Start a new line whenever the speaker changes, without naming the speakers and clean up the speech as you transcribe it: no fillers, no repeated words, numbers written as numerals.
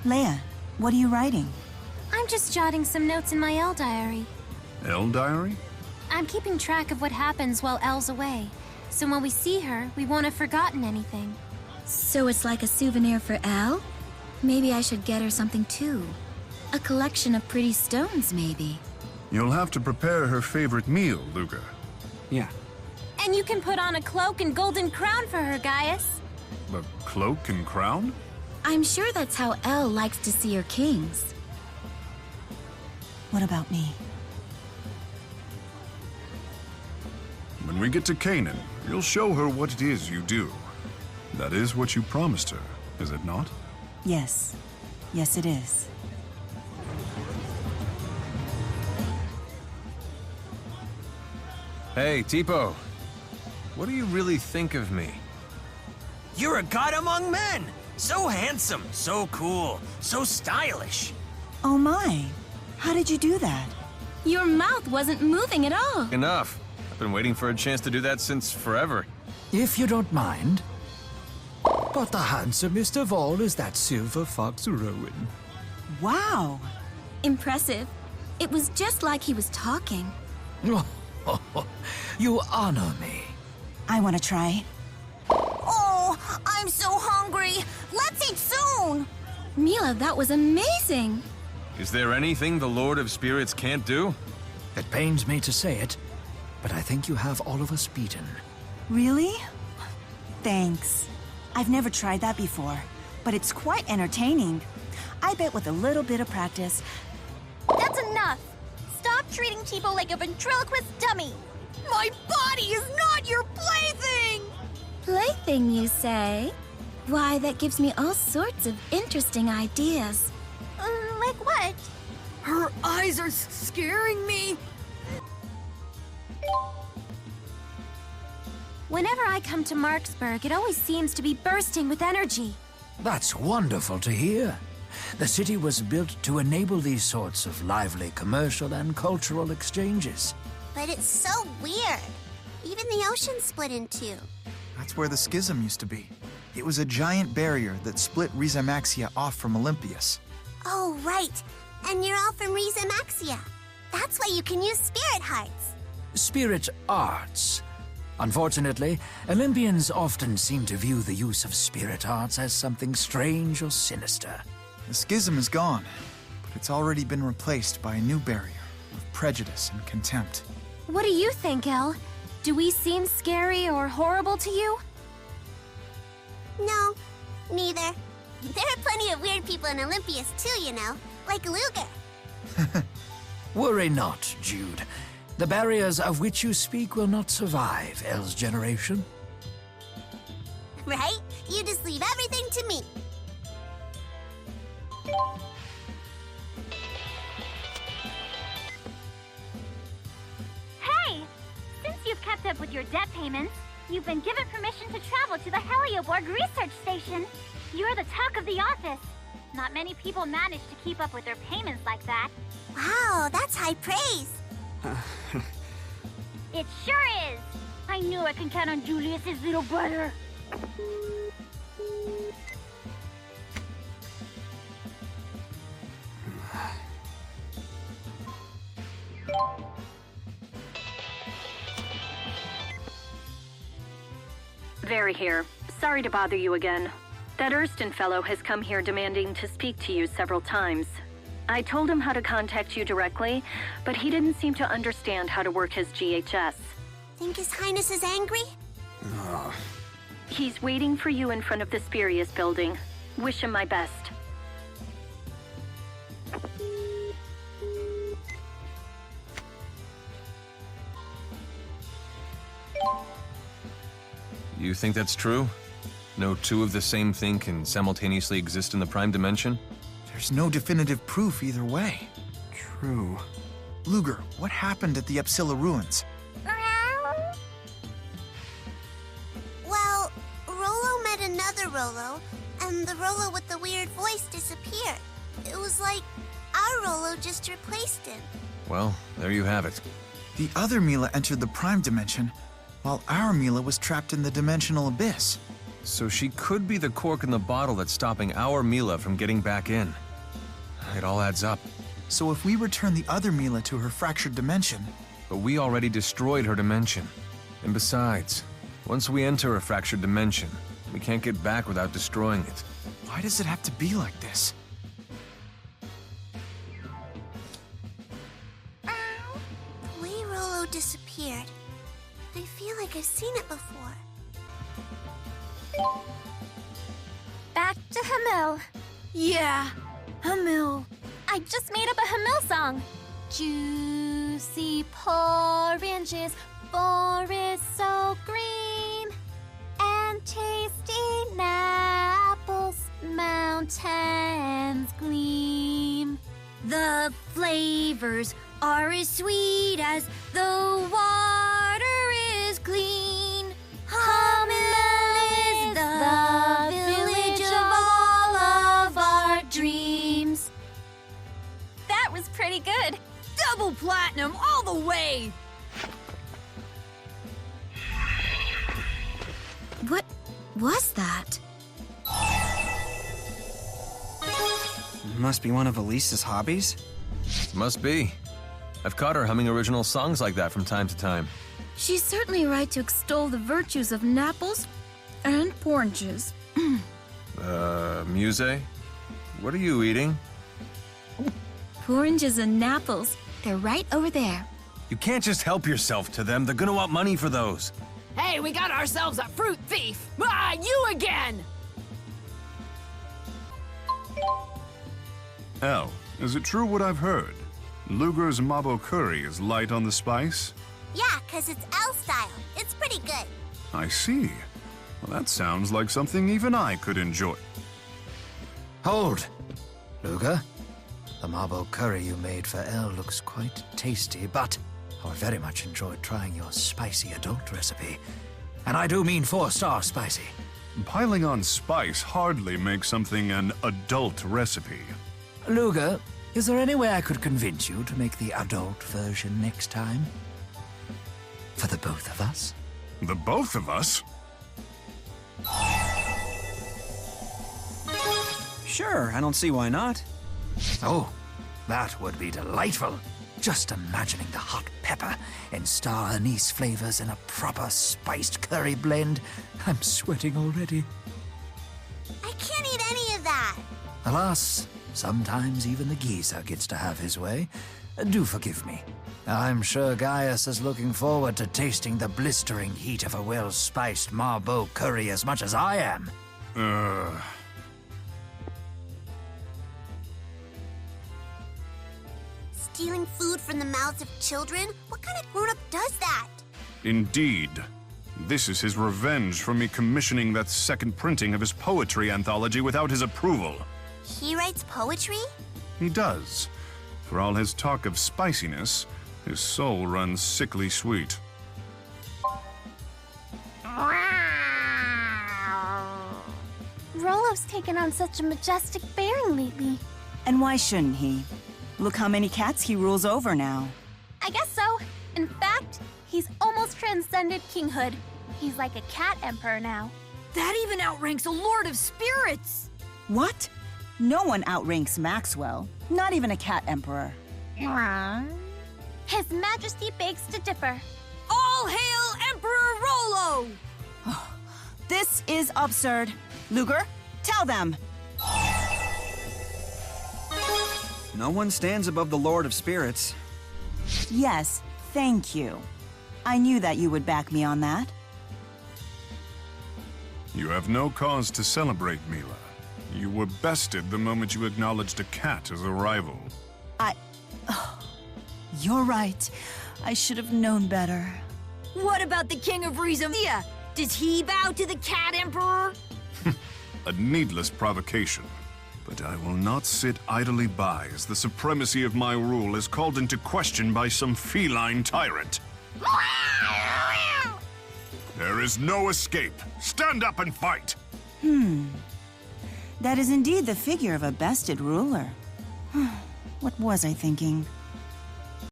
Leia, what are you writing?
I'm just jotting some notes in my L diary.
L diary?
I'm keeping track of what happens while Elle's away, so when we see her, we won't have forgotten anything.
So it's like a souvenir for Elle? Maybe I should get her something too. A collection of pretty stones, maybe.
You'll have to prepare her favorite meal, Luca.
Yeah.
And you can put on a cloak and golden crown for her, Gaius.
A cloak and crown?
I'm sure that's how Elle likes to see her kings.
What about me?
When we get to Canaan, you'll show her what it is you do. That is what you promised her, is it not?
Yes. Yes, it is.
Hey, Tipo. What do you really think of me?
You're a god among men! So handsome, so cool, so stylish.
Oh my. How did you do that?
Your mouth wasn't moving at all.
Enough. I've been waiting for a chance to do that since forever.
If you don't mind. But the handsomest of all is that silver fox Rowan.
Wow.
Impressive. It was just like he was talking.
You honor me.
I want to try.
Oh, I'm so hungry. Let's eat soon.
Mila, that was amazing.
Is there anything the Lord of Spirits can't do?
It pains me to say it, but I think you have all of us beaten.
Really? Thanks. I've never tried that before, but it's quite entertaining. I bet with a little bit of practice.
That's enough. Stop treating Tipo like a ventriloquist dummy. My body is not your plaything!
Plaything, you say? Why, that gives me all sorts of interesting ideas.
Like what? Her eyes are scaring me.
Whenever I come to Marksburg, it always seems to be bursting with energy.
That's wonderful to hear. The city was built to enable these sorts of lively commercial and cultural exchanges.
But it's so weird. Even the ocean split in two.
That's where the schism used to be. It was a giant barrier that split Rizamaxia off from Olympias.
Oh, right. And you're all from Rizamaxia. That's why you can use spirit hearts.
Spirit arts. Unfortunately, Olympians often seem to view the use of spirit arts as something strange or sinister.
The schism is gone, but it's already been replaced by a new barrier of prejudice and contempt.
What do you think, Elle? Do we seem scary or horrible to you?
No, neither. There are plenty of weird people in Olympias too, you know, like Luger.
Worry not, Jude. The barriers of which you speak will not survive Elle's generation.
Right? You just leave everything to me.
Hey! Since you've kept up with your debt payments, you've been given permission to travel to the Helioborg research station. You're the talk of the office. Not many people manage to keep up with their payments like that.
Wow, that's high praise.
It sure is! I knew I can count on Julius's little brother.
Very here. Sorry to bother you again. That Erston fellow has come here demanding to speak to you several times. I told him how to contact you directly, but he didn't seem to understand how to work his GHS.
Think His Highness is angry?
He's waiting for you in front of the Spirius building. Wish him my best.
You think that's true? No two of the same thing can simultaneously exist in the Prime Dimension?
There's no definitive proof either way.
True.
Luger, what happened at the Epsilla ruins?
Well, Rollo met another Rollo, and the Rollo with the weird voice disappeared. It was like our Rollo just replaced him.
Well, there you have it.
The other Mila entered the Prime Dimension, while our Mila was trapped in the Dimensional Abyss.
So she could be the cork in the bottle that's stopping our Mila from getting back in. It all adds up.
So if we return the other Mila to her fractured dimension...
But we already destroyed her dimension. And besides, once we enter a fractured dimension, we can't get back without destroying it.
Why does it have to be like this?
The way Rolo disappeared, I feel like I've seen it before.
Back to Hamil.
Yeah, Hamil. I just made up a Hamil song. Juicy oranges, forest so green, and tasty apples, mountains gleam. The flavors are as sweet as the water is clean. Hamil is the village of all of our dreams. That was pretty good. Double platinum all the way!
What was that?
Must be one of Elise's hobbies.
Must be. I've caught her humming original songs like that from time to time.
She's certainly right to extol the virtues of Napples and oranges.
Muse? What are you eating?
Oranges and Napples. They're right over there.
You can't just help yourself to them. They're gonna want money for those.
Hey, we got ourselves a fruit thief! Ah, you again!
Elle, is it true what I've heard? Luger's Mabo curry is light on the spice?
Yeah, 'cause it's L style. It's pretty good.
I see. Well, that sounds like something even I could enjoy.
Hold! Luger, the marble curry you made for Elle looks quite tasty, but I very much enjoyed trying your spicy adult recipe. And I do mean 4-star spicy.
Piling on spice hardly makes something an adult recipe.
Luger, is there any way I could convince you to make the adult version next time? For the both of us?
The both of us?
Sure, I don't see why not.
Oh, that would be delightful. Just imagining the hot pepper and star anise flavors in a proper spiced curry blend. I'm sweating already.
I can't eat any of that.
Alas, sometimes even the geezer gets to have his way. Do forgive me. I'm sure Gaius is looking forward to tasting the blistering heat of a well-spiced Marbeau curry as much as I am.
Stealing food from the mouths of children? What kind of grown-up does that?
Indeed. This is his revenge for me commissioning that second printing of his poetry anthology without his approval.
He writes poetry?
He does. For all his talk of spiciness, his soul runs sickly sweet.
Rolo's taken on such a majestic bearing lately.
And why shouldn't he? Look how many cats he rules over now.
I guess so. In fact, he's almost transcended kinghood. He's like a cat emperor now.
That even outranks a Lord of Spirits!
What? No one outranks Maxwell. Not even a cat emperor.
His Majesty begs to differ.
All hail Emperor Rolo!
This is absurd. Luger, tell them.
No one stands above the Lord of Spirits.
Yes, thank you. I knew that you would back me on that.
You have no cause to celebrate, Mila. You were bested the moment you acknowledged a cat as a rival.
You're right. I should have known better.
What about the King of Rizamia? Does he bow to the Cat Emperor?
A needless provocation. But I will not sit idly by as the supremacy of my rule is called into question by some feline tyrant. There is no escape. Stand up and fight!
That is indeed the figure of a bested ruler. What was I thinking?